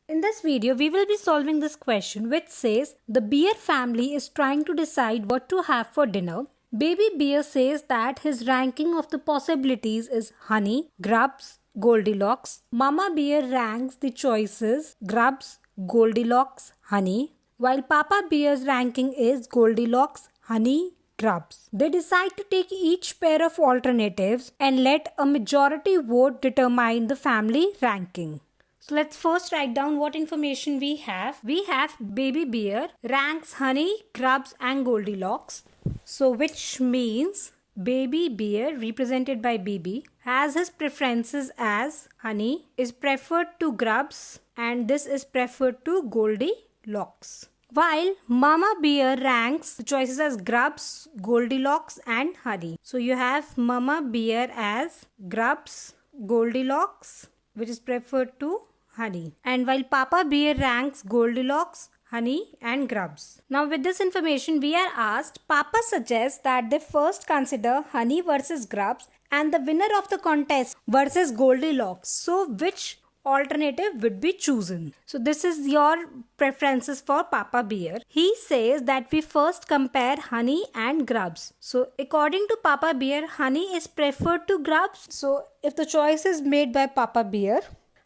In this video, we will be solving this question which says the bear family is trying to decide what to have for dinner. Baby bear says that his ranking of the possibilities is honey, grubs, Goldilocks. Mama bear ranks the choices grubs, Goldilocks, honey, while Papa bear's ranking is Goldilocks, honey, grubs. They decide to take each pair of alternatives and let a majority vote determine the family ranking. So let's first write down what information we have. We have baby bear ranks honey, grubs and Goldilocks. So which means baby bear represented by baby has his preferences as honey, is preferred to grubs and this is preferred to Goldilocks. While Mama bear ranks the choices as grubs, Goldilocks and honey. So you have Mama bear as grubs, Goldilocks, which is preferred to honey. And while Papa bear ranks Goldilocks, honey and grubs. Now with this information we are asked, Papa suggests that they first consider honey versus grubs and the winner of the contest versus Goldilocks. So which alternative would be chosen? So this is your preferences for Papa bear. He says that we first compare honey and grubs. So according to Papa bear, honey is preferred to grubs. So if the choice is made by Papa bear,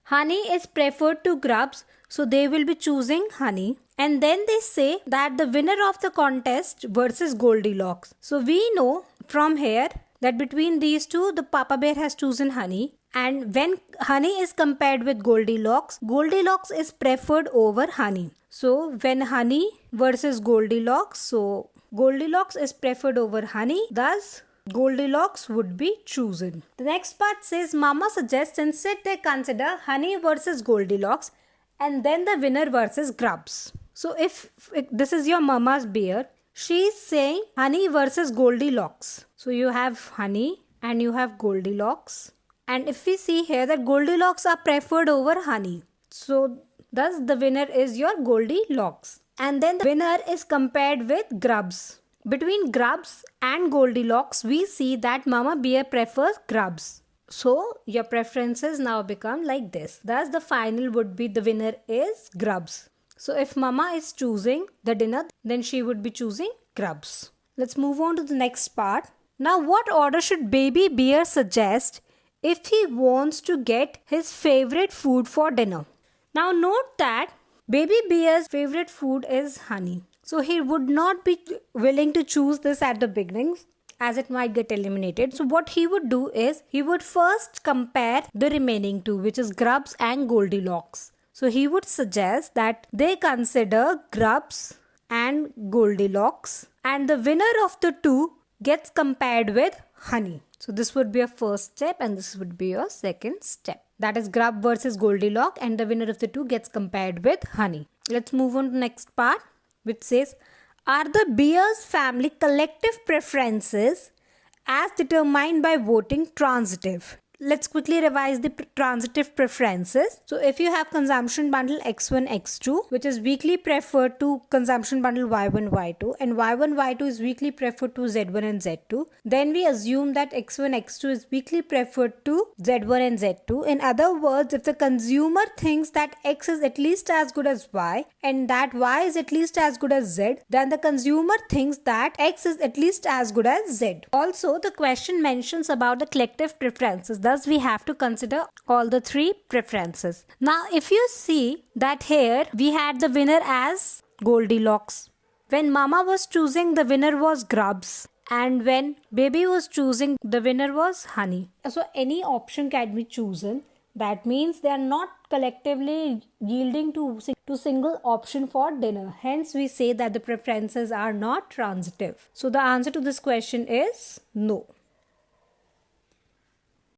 honey is preferred to grubs, so they will be choosing honey. And then they say that the winner of the contest versus Goldilocks. So we know from here that between these two, the Papa bear has chosen honey. And when honey is compared with Goldilocks, Goldilocks is preferred over honey. So when honey versus Goldilocks, so Goldilocks is preferred over honey, thus Goldilocks would be chosen. The next part says Mama suggests instead they consider honey versus Goldilocks and then the winner versus grubs. So if this is your Mama's bear, she is saying honey versus Goldilocks. So you have honey and you have Goldilocks. And if we see here that Goldilocks are preferred over honey. So thus the winner is your Goldilocks. And then the winner is compared with grubs. Between grubs and Goldilocks, we see that Mama bear prefers grubs. So your preferences now become like this. Thus the final would be the winner is grubs. So if Mama is choosing the dinner, then she would be choosing grubs. Let's move on to the next part. Now what order should baby bear suggest if he wants to get his favorite food for dinner? Now note that baby bear's favorite food is honey. So he would not be willing to choose this at the beginning as it might get eliminated. So what he would do is he would first compare the remaining two, which is grubs and Goldilocks. So he would suggest that they consider grubs and Goldilocks and the winner of the two gets compared with honey. So this would be a first step and this would be your second step. That is grub versus Goldilocks and the winner of the two gets compared with honey. Let's move on to the next part, which says, are the bear's family collective preferences as determined by voting transitive? Let's quickly revise the transitive preferences. So if you have consumption bundle X1, X2, which is weakly preferred to consumption bundle Y1, Y2, and Y1, Y2 is weakly preferred to Z1 and Z2, then we assume that X1, X2 is weakly preferred to Z1 and Z2. In other words, if the consumer thinks that X is at least as good as Y and that Y is at least as good as Z, then the consumer thinks that X is at least as good as Z. Also, the question mentions about the collective preferences. Thus, we have to consider all the three preferences. Now, if you see that here we had the winner as Goldilocks. When Mama was choosing, the winner was grubs. And when baby was choosing, the winner was honey. So any option can be chosen. That means they are not collectively yielding to single option for dinner. Hence, we say that the preferences are not transitive. So the answer to this question is no.